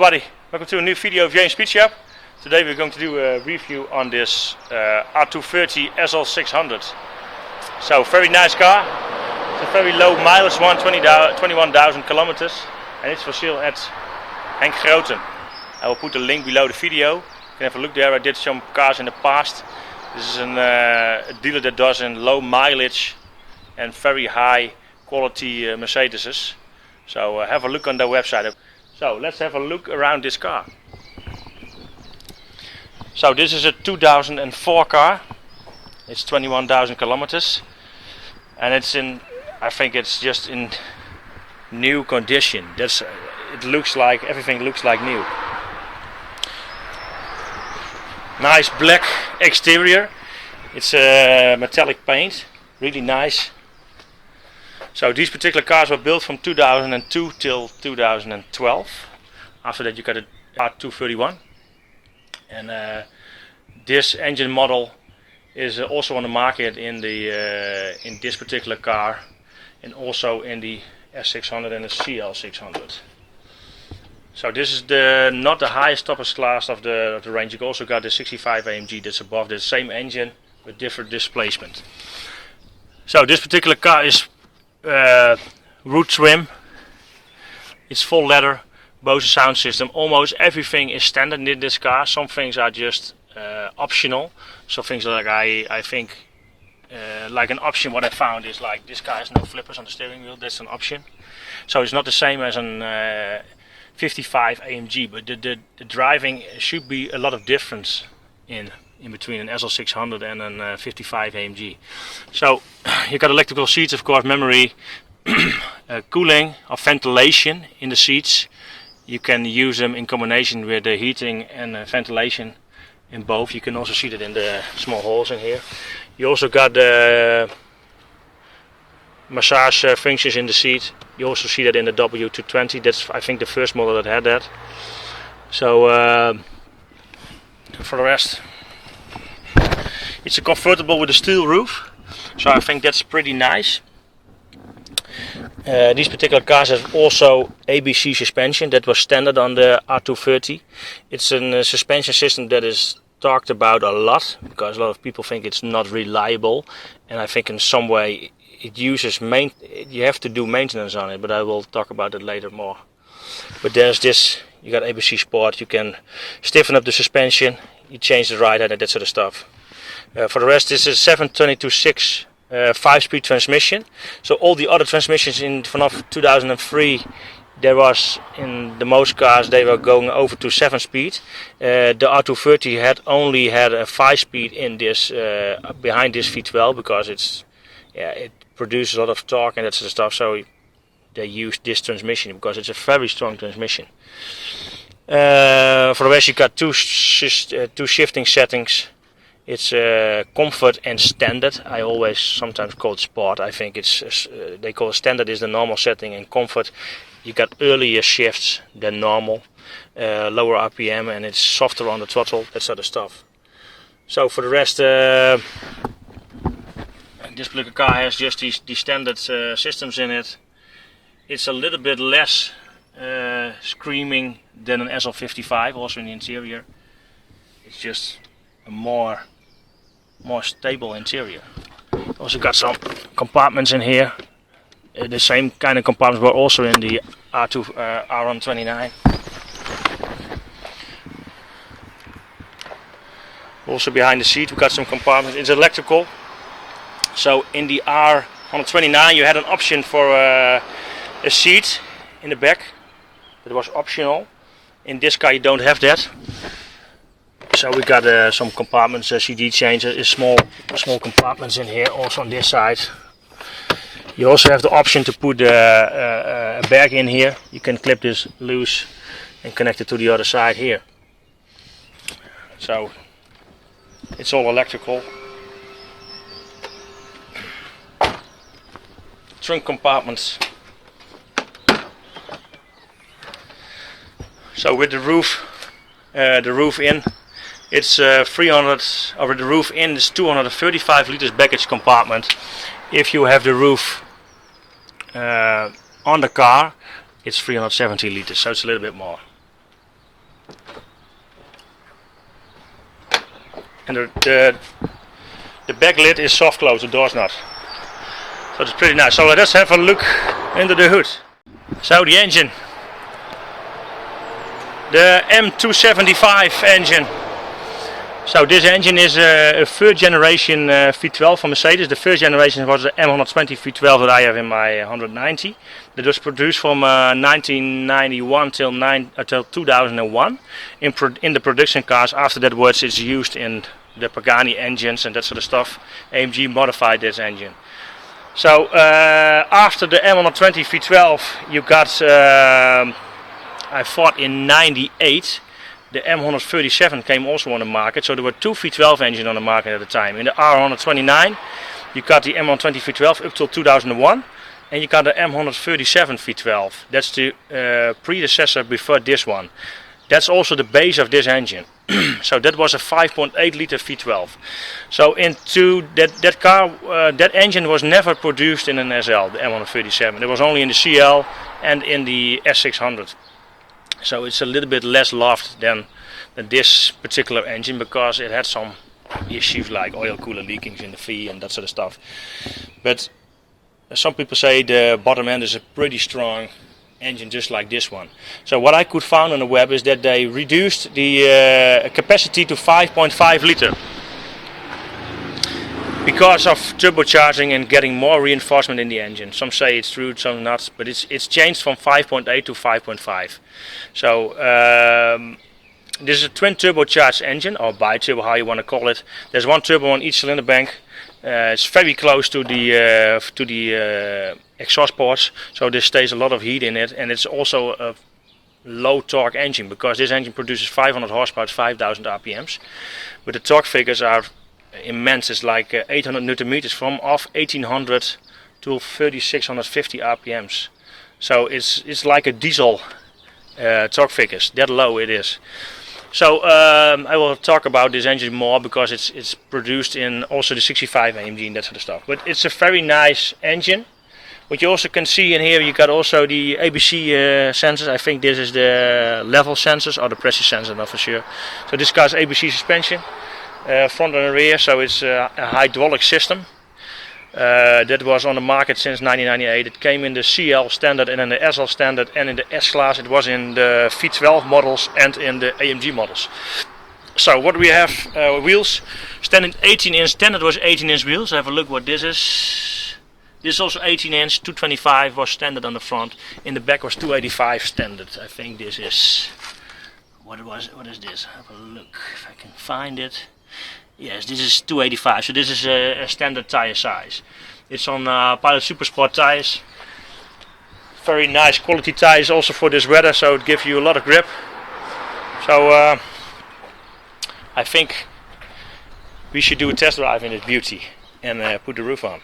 everybody, welcome to a new video of James Speed Shop. Today we're going to do a review on this R230 SL600. So very nice car. It's a very low mileage one, 21,000 kilometers, and it's for sale at Henk Grooten. I will put a link below the video. You can have a look there. I did some cars in the past. This is a dealer that does in low mileage and very high quality Mercedeses. So have a look on their website. So let's have a look around this car. So this is a 2004 car. It's 21,000 kilometers, and it's in, I think it's just in new condition. It looks like, everything looks like new. Nice black exterior. It's a metallic paint, really nice. So these particular cars were built from 2002 till 2012. After that you got a R231, and this engine model is also on the market in this particular car, and also in the S600 and the CL600. So this is not the highest toppers class of the range. You also got the 65 AMG that's above the same engine with different displacement. So this particular car is root trim, it's full leather, Bose sound system. Almost everything is standard in this car. Some things are just optional. Some things like I think like an option what I found is like this car has no flippers on the steering wheel. That's an option. So it's not the same as an 55 AMG, but the driving should be a lot of difference in between an SL600 and an 55 AMG. So you got electrical seats, of course, memory, cooling or ventilation in the seats. You can use them in combination with the heating and ventilation in both. You can also see that in the small holes in here. You also got the massage functions in the seat. You also see that in the W220. That's, I think, the first model that had that. So for the rest, it's a convertible with a steel roof, so I think that's pretty nice. These particular cars have also ABC suspension. That was standard on the R230. It's a suspension system that is talked about a lot because a lot of people think it's not reliable, and I think in some way it uses you have to do maintenance on it, but I will talk about it later more. But there's this, you got ABC Sport, you can stiffen up the suspension, you change the ride height and that sort of stuff. For the rest, this is 722/6 5-speed transmission. So all the other transmissions in from 2003, there was in the most cars they were going over to 7-speed. The R230 only had a 5-speed in this behind this V12 because it produces a lot of torque and that sort of stuff. So they used this transmission because it's a very strong transmission. For the rest, you got two shifting settings. It's comfort and standard. I always sometimes call it sport. I think it's they call it standard is the normal setting, and comfort you got earlier shifts than normal, lower RPM, and it's softer on the throttle, that sort of stuff. So for the rest, this particular car has just these standard systems in it. It's a little bit less screaming than an SL55, also in the interior. It's just a more stable interior. Also got some compartments in here. The same kind of compartments were also in the R129. Also behind the seat we got some compartments. It's electrical. So in the R129 you had an option for a seat in the back. That was optional. In this car you don't have that. So we got some compartments, CD changer, small compartments in here, also on this side. You also have the option to put a bag in here. You can clip this loose and connect it to the other side here. So it's all electrical. Trunk compartments. So with the roof in, it's 300, over the roof in is 235 liters baggage compartment. If you have the roof on the car, it's 370 liters, so it's a little bit more. and the back lid is soft closed, the door's not. So it's pretty nice. So let's have a look into the hood. So the engine, the M275 engine. So this engine is a third generation V12 from Mercedes. The first generation was the M120 V12 that I have in my 190. That was produced from 1991 till 2001 in the production cars. After that was it's used in the Pagani engines and that sort of stuff. AMG modified this engine. So after the M120 V12 you got, I thought in 98, the M137 came also on the market. So there were two V12 engines on the market at the time. In the R129 you got the M120 V12 up till 2001. And you got the M137 V12. That's the predecessor before this one. That's also the base of this engine. So that was a 5.8 liter V12. So into that car, that engine was never produced in an SL, the M137. It was only in the CL and in the S600. So it's a little bit less loved than this particular engine because it had some issues like oil cooler leakings in the V and that sort of stuff. But some people say the bottom end is a pretty strong engine, just like this one. So what I could find on the web is that they reduced the capacity to 5.5 liter because of turbocharging and getting more reinforcement in the engine. Some say it's true, some not, but it's changed from 5.8 to 5.5. So this is a twin turbocharged engine, or bi-turbo, how you want to call it. There's one turbo on each cylinder bank. It's very close to the exhaust ports, so there stays a lot of heat in it, and it's also a low torque engine because this engine produces 500 horsepower at 5,000 RPMs. But the torque figures are immense. It's like 800 Newton meters from off 1800 to 3650 RPMs. So it's like a diesel torque figures. That low it is. So I will talk about this engine more because it's produced in also the 65 AMG and that sort of stuff. But it's a very nice engine. What you also can see in here, you got also the ABC sensors. I think this is the level sensors or the pressure sensor, not for sure. So this car's ABC suspension, front and rear. So it's a hydraulic system. That was on the market since 1998. It came in the CL standard and in the SL standard and in the S class. It was in the V12 models and in the AMG models. So what we have, wheels, standard 18-inch, standard was 18-inch wheels. Have a look what this is. This is also 18-inch, 225 was standard on the front. In the back was 285 standard. I think this is, what is this? Have a look if I can find it. Yes, this is 285, so this is a standard tire size. It's on Pilot Super Sport tires. Very nice quality tires also for this weather, so it gives you a lot of grip. So I think we should do a test drive in this beauty and put the roof on.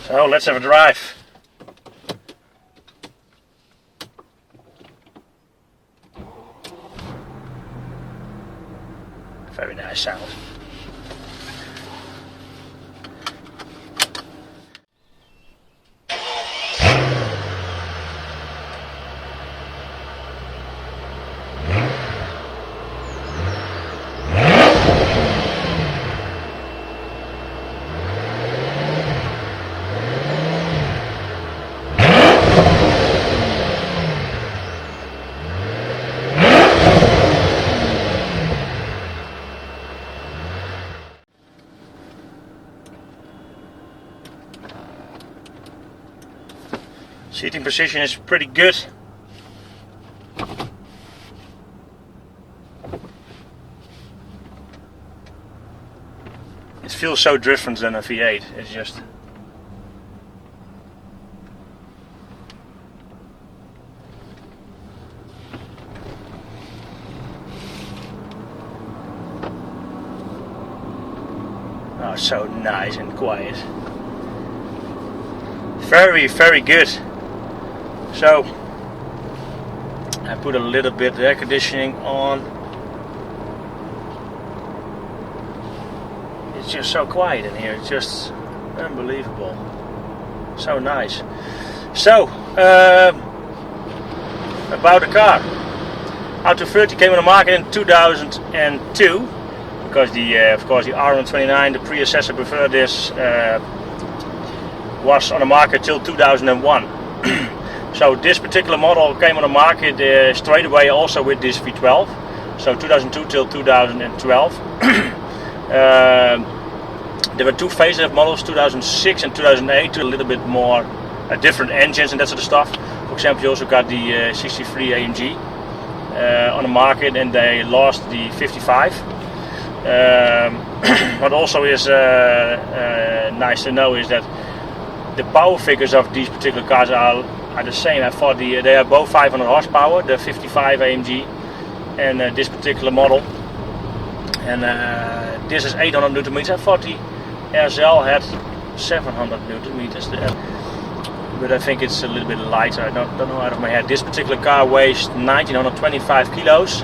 So let's have a drive. Very nice sound. Seating position is pretty good. It feels so different than a V8. It's just so nice and quiet. Very good. So I put a little bit of air conditioning on. It's just so quiet in here. It's just unbelievable. So nice. So about the car. R230 came on the market in 2002. Because of course the R129, the predecessor before this, was on the market till 2001. So this particular model came on the market straight away also with this V12. So 2002 till 2012. There were two facelift models, 2006 and 2008, a little bit more different engines and that sort of stuff. For example, you also got the 63 AMG on the market, and they lost the 55. What also is nice to know is that the power figures of these particular cars are the same. I thought they are both 500 horsepower, the 55 AMG and this particular model. And this is 800 Newton meters. I thought the SL had 700 Newton meters. But I think it's a little bit lighter. I don't know out of my head. This particular car weighs 1925 kilos.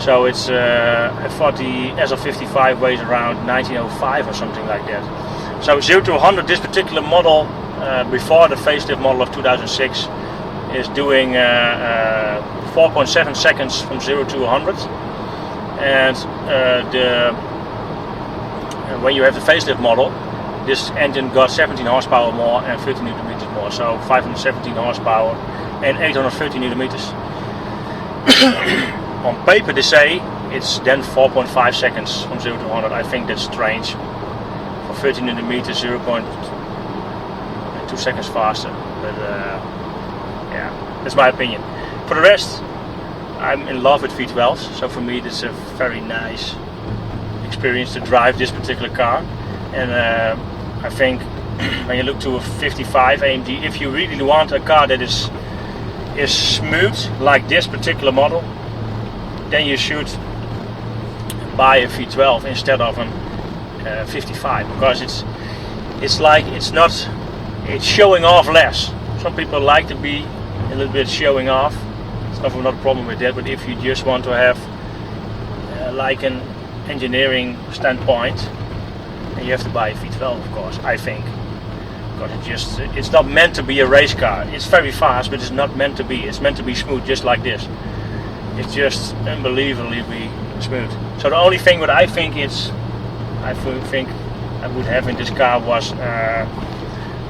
So it's, I thought the SL55 weighs around 1905 or something like that. So 0 to 100, this particular model, before the facelift model of 2006, is doing 4.7 seconds from 0 to 100. And when you have the facelift model, this engine got 17 horsepower more and 30 Newton meters more. So 517 horsepower and 830 Newton meters. On paper they say it's then 4.5 seconds from 0 to 100. I think that's strange. For 30 Newton meters, 0.2 seconds faster. But yeah, that's my opinion. For the rest, I'm in love with V12s. So for me, it's a very nice experience to drive this particular car. And I think when you look to a 55 AMG, if you really want a car that is smooth like this particular model, then you should buy a V12 instead of a 55, because it's showing off less. Some people like to be a little bit showing off. It's not a problem with that, but if you just want to have like an engineering standpoint, then you have to buy a V12, of course, I think. Because it's not meant to be a race car. It's very fast, but it's not meant to be. It's meant to be smooth, just like this. It's just unbelievably smooth. So the only thing what I think I would have in this car was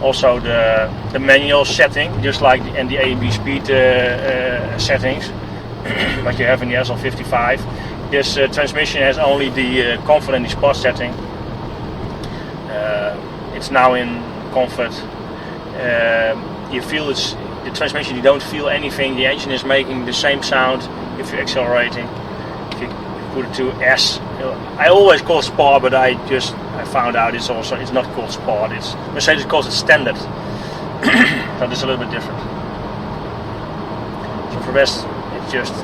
also the manual setting, just like the AMB speed settings, like you have in the SL55. This transmission has only the comfort and the sport setting. It's now in comfort. You feel the transmission, you don't feel anything. The engine is making the same sound if you're accelerating. If you put it to S, I always call it sport, but I found out it's not called sport. It's Mercedes calls it standard. So it's a little bit different. So for the rest, it's just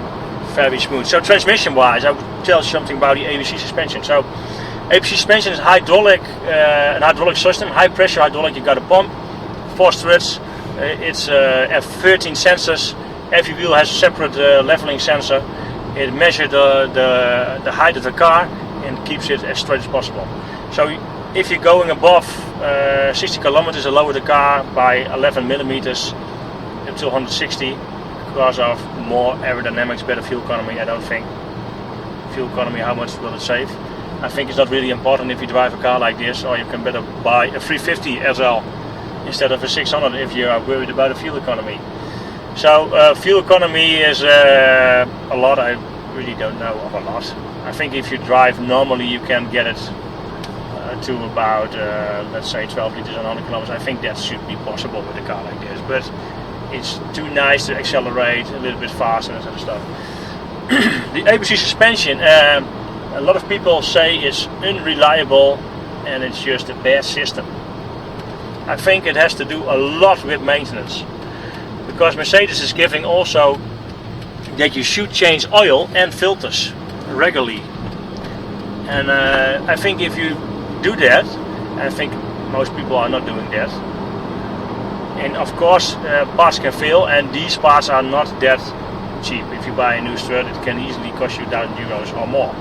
very smooth. So transmission wise, I would tell you something about the ABC suspension. So ABC suspension is an hydraulic system, high pressure hydraulic. You got a pump, 4 struts. It's F13 sensors. Every wheel has a separate leveling sensor. It measures the height of the car and keeps it as straight as possible. So if you're going above 60 kilometers, you lower the car by 11 millimeters until 160 because of more aerodynamics, better fuel economy. I don't think fuel economy, how much will it save? I think it's not really important if you drive a car like this, or you can better buy a 350 SL instead of a 600 if you are worried about the fuel economy. So fuel economy is a lot. I really don't know of a lot. I think if you drive normally, you can get it to about let's say 12 liters on 100 kilometers. I think that should be possible with a car like this. But it's too nice to accelerate a little bit faster and that sort of stuff. The ABC suspension, a lot of people say it's unreliable and it's just a bad system. I think it has to do a lot with maintenance, because Mercedes is giving also that you should change oil and filters regularly, and I think if you do that, I think most people are not doing that, and of course parts can fail, and these parts are not that cheap. If you buy a new strut, it can easily cost you €1,000 or more.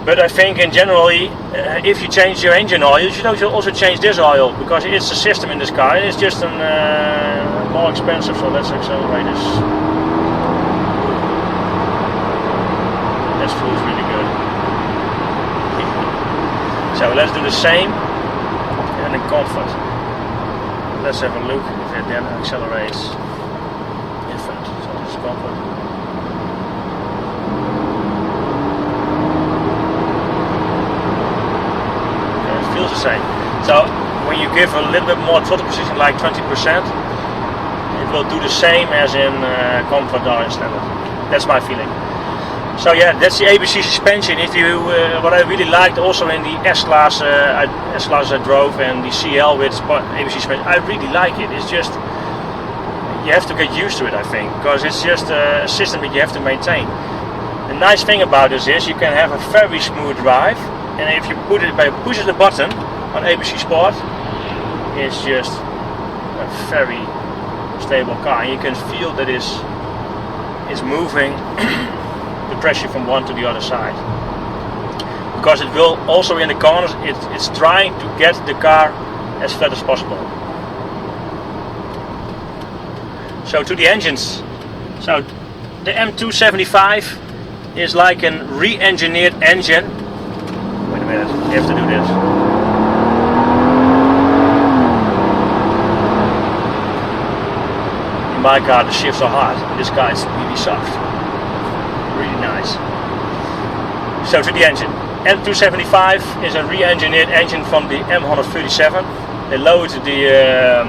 But I think in generally, if you change your engine oil, you should also change this oil, because it's a system in this car. It's just more expensive. So let's accelerate this. That feels really good. So let's do the same, and in comfort. Let's have a look if it then accelerates. Different. So this is comfort. Feels the same. So when you give a little bit more throttle position, like 20%, it will do the same as in comfort or in standard. That's my feeling. So yeah, that's the ABC suspension. If you, what I really liked also in the S-Class I drove, and the CL with ABC suspension, I really like it. It's just, you have to get used to it, I think, because it's just a system that you have to maintain. The nice thing about this is you can have a very smooth drive. And if you put it by pushing the button on ABC Sport, it's just a very stable car. And you can feel that it's moving the pressure from one to the other side. Because it will also in the corners, it's trying to get the car as flat as possible. So to the engines. So the M275 is like a re-engineered engine. Wait a minute, you have to do this. In my car the shifts are hard, in this car it's really soft. Really nice. So to the engine. M275 is a re-engineered engine from the M137. They lowered the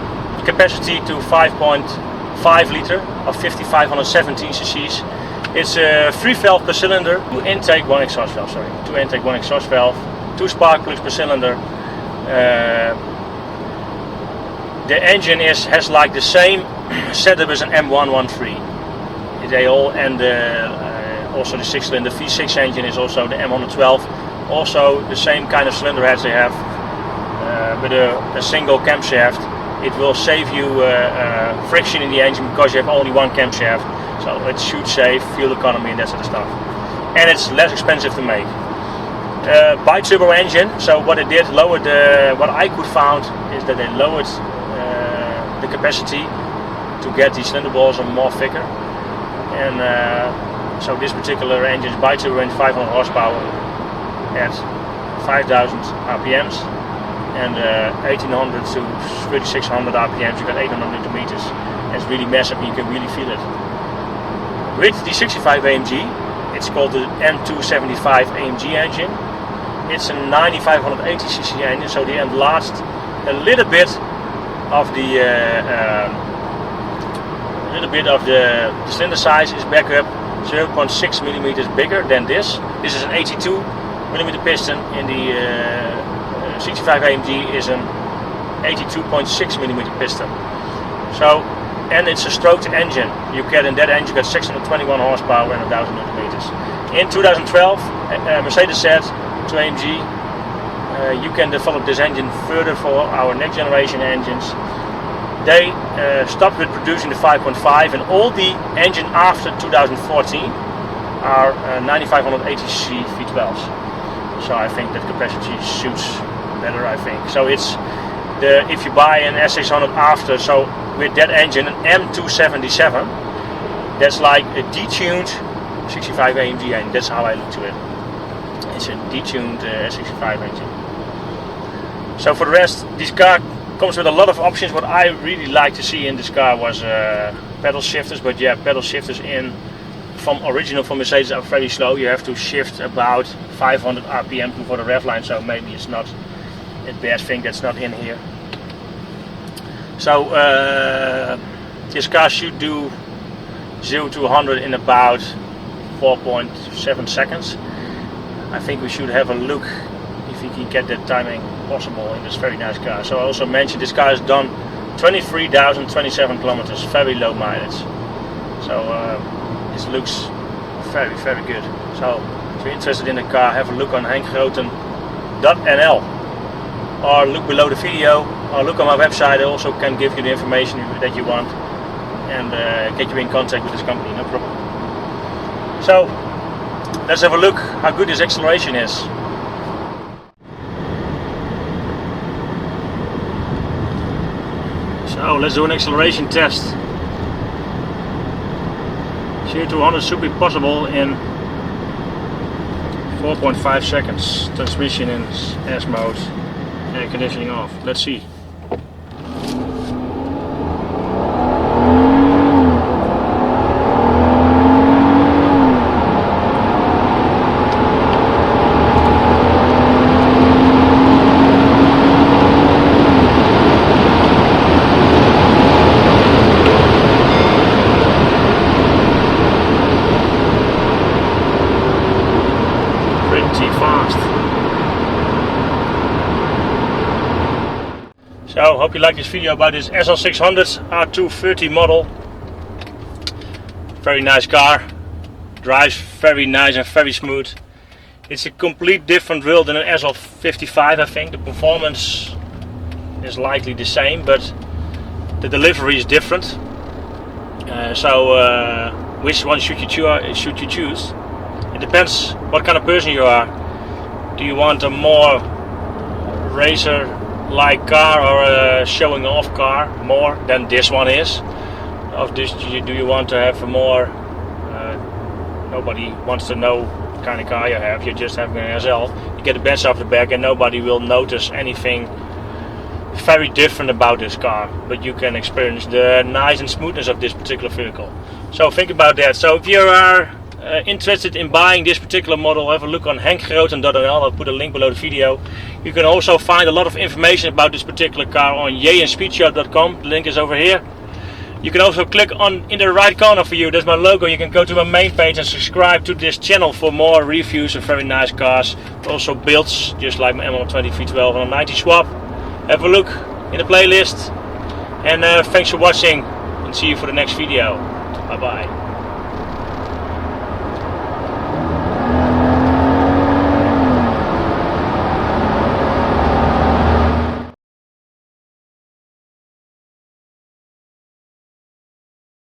capacity to 5.5 liter of 5,517 cc's. It's a 3-valve per cylinder, 2 intake, 1 exhaust valve, 2 spark plugs per cylinder. The engine has like the same setup as an M113. They all, and also the 6-cylinder V6 engine is also the M112. Also the same kind of cylinder heads they have, with a single camshaft. It will save you friction in the engine because you have only one camshaft. So it should save fuel economy and that sort of stuff. And it's less expensive to make. Bi-turbo engine, so what it did, lowered what I could found is that they lowered the capacity to get the cylinder balls more thicker. And so this particular engine is bi-turbo engine, 500 horsepower at 5,000 RPMs. And 1800 to 3600 RPMs, you got 800 Newton meters. It's really massive and you can really feel it. With the 65 AMG, it's called the M275 AMG engine. It's a 9580cc engine, so they enlarged a little bit of the cylinder size is back up 0.6 millimeters bigger than this. This is an 82 millimeter piston. In the 65 AMG is an 82.6 millimeter piston. So. And it's a stroked engine. You get in that engine, you got 621 horsepower and 1,000 Newton meters. In 2012, Mercedes said to AMG, you can develop this engine further for our next generation engines. They stopped with producing the 5.5, and all the engine after 2014 are 9580cc V12s. So I think that capacity suits better. I think so. It's if you buy an SL600 after, so with that engine, an M277, that's like a detuned 65 AMG engine. That's how I look to it. It's a detuned 65 engine. So for the rest, this car comes with a lot of options. What I really like to see in this car was pedal shifters, but yeah, pedal shifters from Mercedes are very slow. You have to shift about 500 RPM before the rev line, so maybe it's not a bad thing that's not in here. So This car should do 0 to 100 in about 4.7 seconds. I think we should have a look if we can get that timing possible in this very nice car. So I also mentioned this car has done 23,027 kilometers, very low mileage. So this looks very good. So if you're interested in the car, have a look on henkgrooten.nl or look below the video or look on my website. I also can give you the information that you want and get you in contact with this company, no problem. So let's have a look how good this acceleration is. So let's do an acceleration test. 0 to 100 should be possible in 4.5 seconds. Transmission in S mode, air conditioning off. Let's see. Fast. So hope you like this video about this SL600 R230 model. Very nice car, drives very nice and very smooth. It's a complete different build than an SL55. I think the performance is likely the same, but the delivery is different. Which one should you choose? It depends what kind of person you are. Do you want a more racer-like car or a showing-off car more than this one is? Or do you want to have a more nobody wants to know what kind of car you have? You just have an SL. You get the best off the back, and nobody will notice anything very different about this car. But you can experience the nice and smoothness of this particular vehicle. So think about that. So if you are interested in buying this particular model, have a look on henkgrooten.nl. I'll put a link below the video. You can also find a lot of information about this particular car on jnspeedshop.com. The link is over here. You can also click on in the right corner for you, that's my logo. You can go to my main page and subscribe to this channel for more reviews of very nice cars. Also builds, just like my M275 V12 and a 90 swap. Have a look in the playlist. And thanks for watching, and see you for the next video. Bye bye.